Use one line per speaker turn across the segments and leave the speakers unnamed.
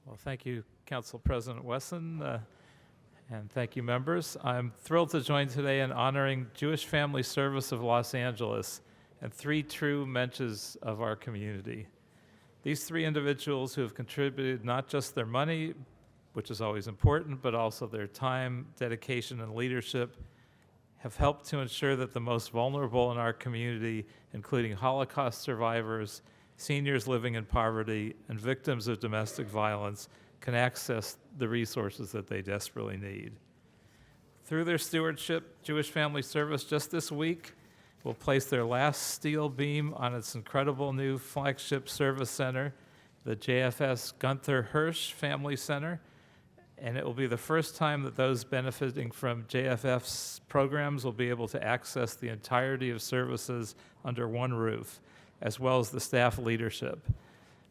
Well, thank you, Council President Wesson, and thank you, members. I'm thrilled to join today in honoring Jewish Family Service of Los Angeles and three true mensches of our community. These three individuals who have contributed not just their money, which is always important, but also their time, dedication, and leadership, have helped to ensure that the most vulnerable in our community, including Holocaust survivors, seniors living in poverty, and victims of domestic violence, can access the resources that they desperately need. Through their stewardship, Jewish Family Service just this week will place their last steel beam on its incredible new flagship service center, the JFS Gunther Hirsh Family Center, and it will be the first time that those benefiting from JFF's programs will be able to access the entirety of services under one roof, as well as the staff leadership.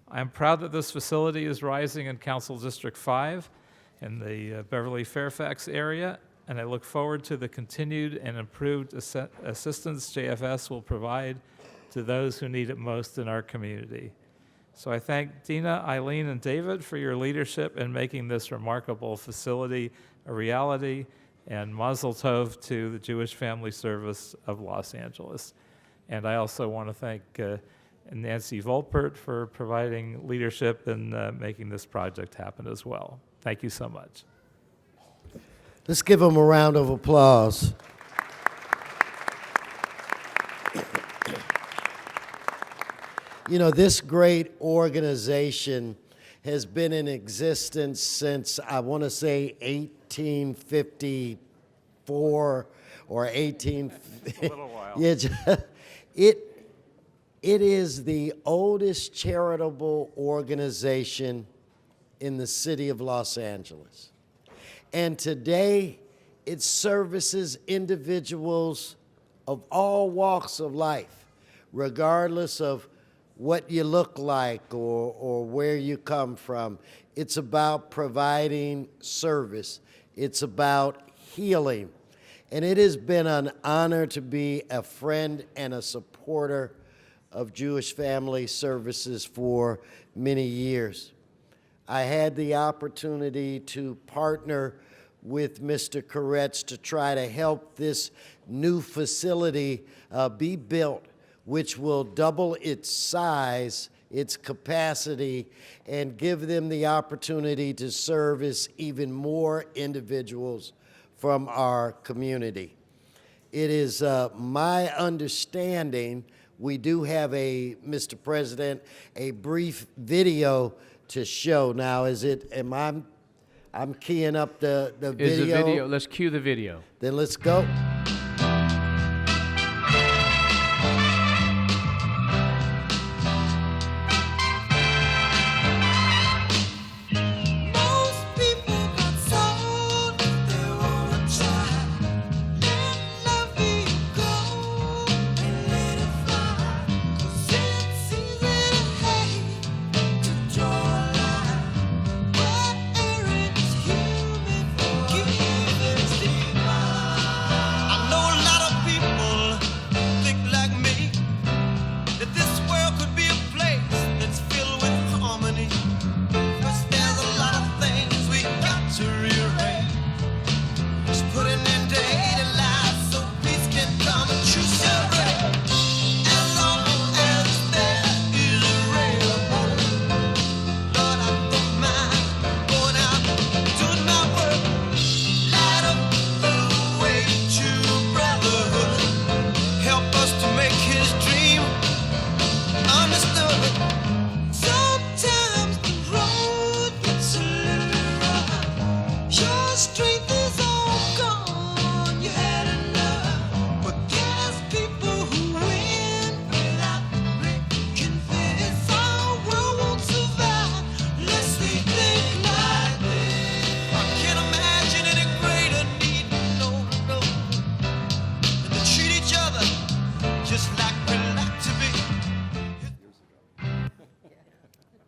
I'm proud that this facility is rising in Council District 5 in the Beverly Fairfax area, and I look forward to the continued and improved assistance JFS will provide to those who need it most in our community. So I thank Dena, Eileen, and David for your leadership in making this remarkable facility a reality, and Mazel Tov to the Jewish Family Service of Los Angeles. And I also want to thank Nancy Volpert for providing leadership in making this project happen as well. Thank you so much.
Let's give them a round of applause. You know, this great organization has been in existence since, I want to say, 1854 or 18...
A little while.
Yeah, it is the oldest charitable organization in the city of Los Angeles. And today, it services individuals of all walks of life, regardless of what you look like or where you come from. It's about providing service. It's about healing. And it has been an honor to be a friend and a supporter of Jewish Family Services for many years. I had the opportunity to partner with Mr. Koretz to try to help this new facility be built, which will double its size, its capacity, and give them the opportunity to service even more individuals from our community. It is my understanding, we do have Mr. President, a brief video to show. Now, I'm keying up the video.
Is the video? Let's cue the video.
Then let's go.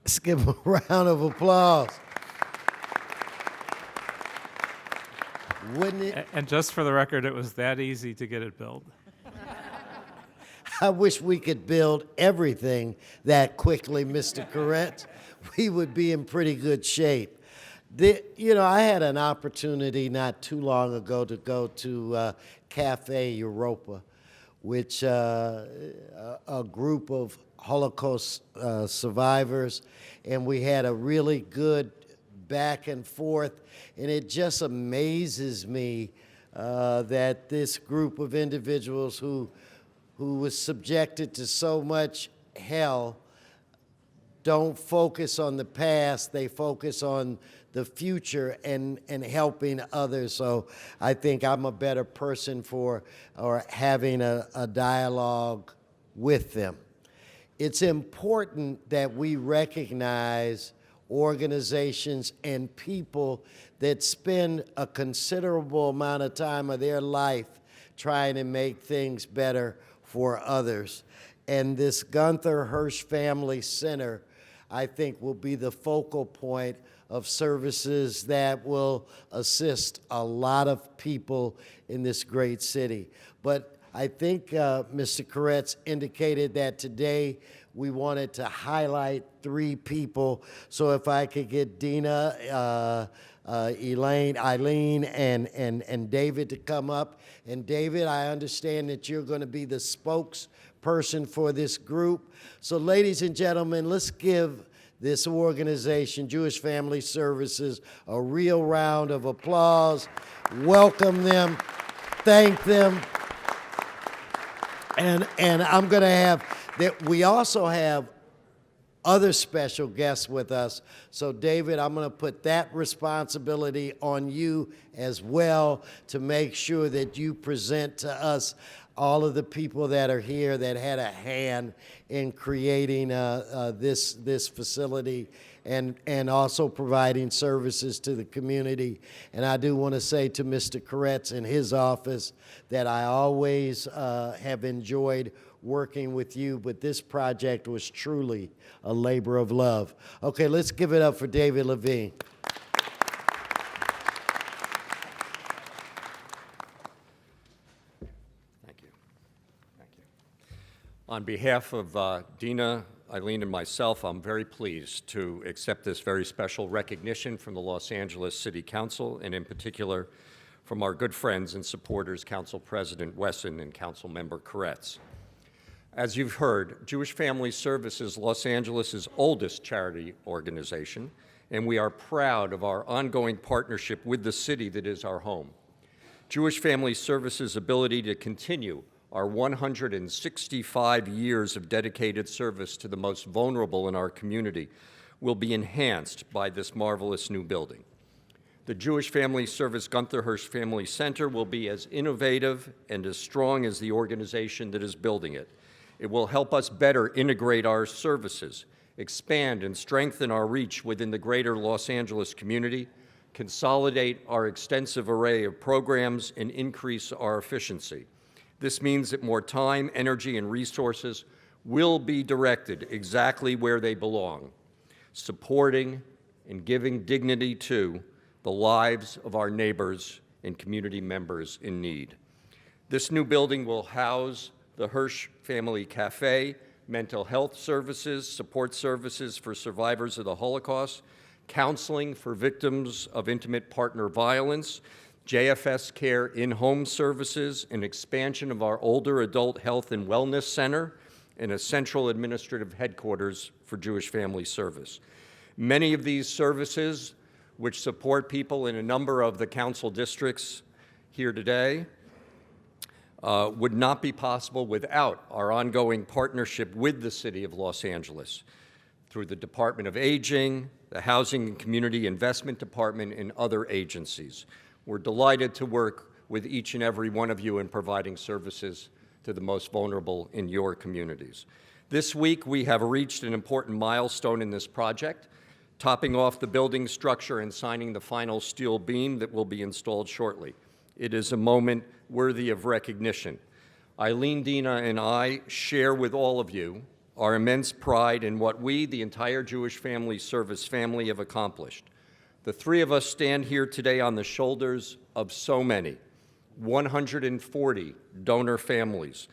Let's give them a round of applause. Wouldn't it?
And just for the record, it was that easy to get it built.
I wish we could build everything that quickly, Mr. Correct. We would be in pretty good shape. I had an opportunity not too long ago to go to Cafe Europa, which a group of Holocaust survivors, and we had a really good back and forth, and it just amazes me that this group of individuals who was subjected to so much hell don't focus on the past, they focus on the future and helping others. So I think I'm a better person for having a dialogue with them. It's important that we recognize organizations and people that spend a considerable amount of time of their life trying to make things better for others. And this Gunther Hirsh Family Center, I think, will be the focal point of services that will assist a lot of people in this great city. But I think Mr. Koretz indicated that today we wanted to highlight 3 people. So if I could get Dena, Eileen, and David to come up. And David, I understand that you're going to be the spokesperson for this group. So ladies and gentlemen, let's give this organization, Jewish Family Services, a real round of applause. Welcome them, thank them. And I'm going to have, we also have other special guests with us. So David, I'm going to put that responsibility on you as well to make sure that you present to us all of the people that are here that had a hand in creating this facility and also providing services to the community. And I do want to say to Mr. Koretz and his office that I always have enjoyed working with you, but this project was truly a labor of love. Okay, let's give it up for David Levine.
Thank you. Thank you. On behalf of Dena, Eileen, and myself, I'm very pleased to accept this very special recognition from the Los Angeles City Council, and in particular from our good friends and supporters, Council President Wesson and Council Member Koretz. As you've heard, Jewish Family Services, Los Angeles' oldest charity organization, and we are proud of our ongoing partnership with the city that is our home. Jewish Family Services' ability to continue our 165 years of dedicated service to the most vulnerable in our community will be enhanced by this marvelous new building. The Jewish Family Service Gunther Hirsh Family Center will be as innovative and as strong as the organization that is building it. It will help us better integrate our services, expand and strengthen our reach within the greater Los Angeles community, consolidate our extensive array of programs, and increase our efficiency. This means that more time, energy, and resources will be directed exactly where they belong, supporting and giving dignity to the lives of our neighbors and community members in need. This new building will house the Hirsh Family Cafe, mental health services, support services for survivors of the Holocaust, counseling for victims of intimate partner violence, JFS care in-home services, an expansion of our older adult health and wellness center, and a central administrative headquarters for Jewish Family Service. Many of these services, which support people in a number of the council districts here today, would not be possible without our ongoing partnership with the City of Los Angeles through the Department of Aging, the Housing and Community Investment Department, and other agencies. We're delighted to work with each and every one of you in providing services to the most vulnerable in your communities. This week, we have reached an important milestone in this project, topping off the building structure and signing the final steel beam that will be installed shortly. It is a moment worthy of recognition. Eileen, Dena, and I share with all of you our immense pride in what we, the entire Jewish Family Service family, have accomplished. The 3 of us stand here today on the shoulders of so many, 140 donor families,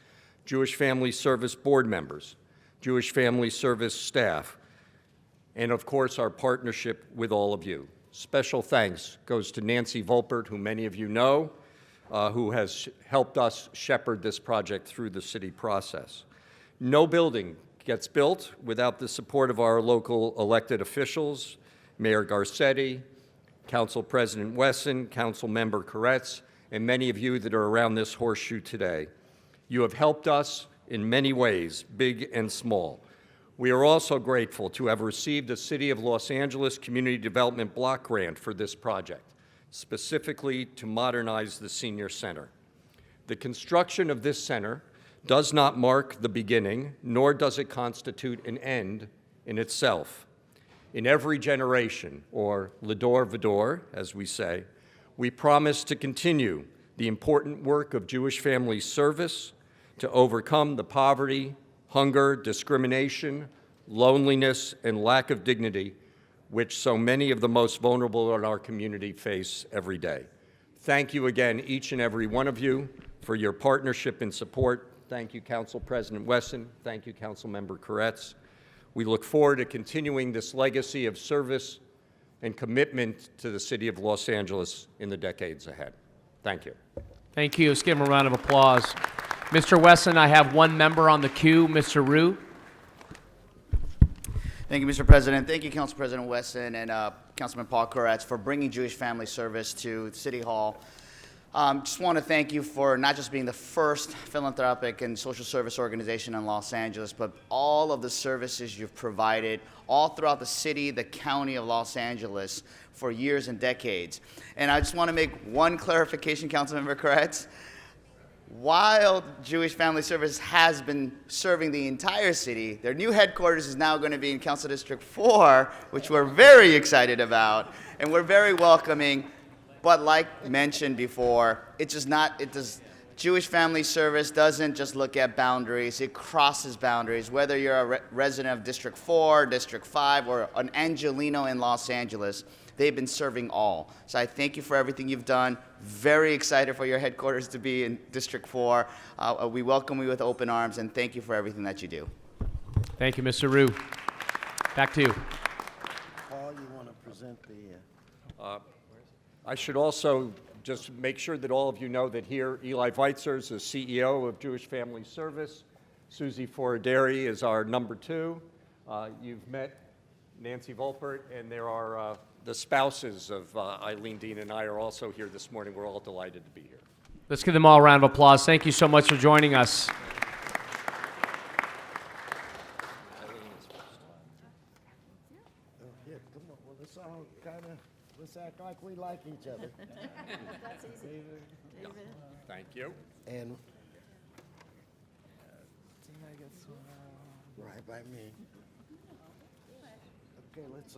Jewish Family Service board members, Jewish Family Service staff, and of course our partnership with all of you. Special thanks goes to Nancy Volpert, who many of you know, who has helped us shepherd this project through the city process. No building gets built without the support of our local elected officials, Mayor Garcetti, Council President Wesson, Council Member Koretz, and many of you that are around this horseshoe today. You have helped us in many ways, big and small. We are also grateful to have received a City of Los Angeles Community Development Block Grant for this project, specifically to modernize the senior center. The construction of this center does not mark the beginning, nor does it constitute an end in itself. In every generation, or l'dor v'dor, as we say, we promise to continue the important work of Jewish Family Service to overcome the poverty, hunger, discrimination, loneliness, and lack of dignity which so many of the most vulnerable in our community face every day. Thank you again, each and every one of you, for your partnership and support. Thank you, Council President Wesson. Thank you, Council Member Koretz. We look forward to continuing this legacy of service and commitment to the City of Los Angeles in the decades ahead. Thank you.
Thank you. Let's give him a round of applause. Mr. Wesson, I have one member on the queue, Mr. Rue.
Thank you, Mr. President. Thank you, Council President Wesson and Councilman Paul Koretz for bringing Jewish Family Service to City Hall. Just want to thank you for not just being the first philanthropic and social service organization in Los Angeles, but all of the services you've provided all throughout the city, the county of Los Angeles for years and decades. And I just want to make one clarification, Councilmember Koretz. While Jewish Family Service has been serving the entire city, their new headquarters is now going to be in Council District 4, which we're very excited about, and we're very welcoming. But like mentioned before, Jewish Family Service doesn't just look at boundaries, it crosses boundaries. Whether you're a resident of District 4, District 5, or an Angelino in Los Angeles, they've been serving all. So I thank you for everything you've done. Very excited for your headquarters to be in District 4. We welcome you with open arms, and thank you for everything that you do.
Thank you, Mr. Rue. Back to you.
Paul, you want to present the...
I should also just make sure that all of you know that here Eli Weitzer is the CEO of Jewish Family Service. Susie Foraderi is our number 2. You've met Nancy Volpert, and there are the spouses of Eileen, Dena, and I are also here this morning. We're all delighted to be here.
Let's give them all a round of applause. Thank you so much for joining us.
Yeah, come on. Well, let's all let's act like we like each other.
That's easy. David.
Thank you.
And right by me. Okay, let's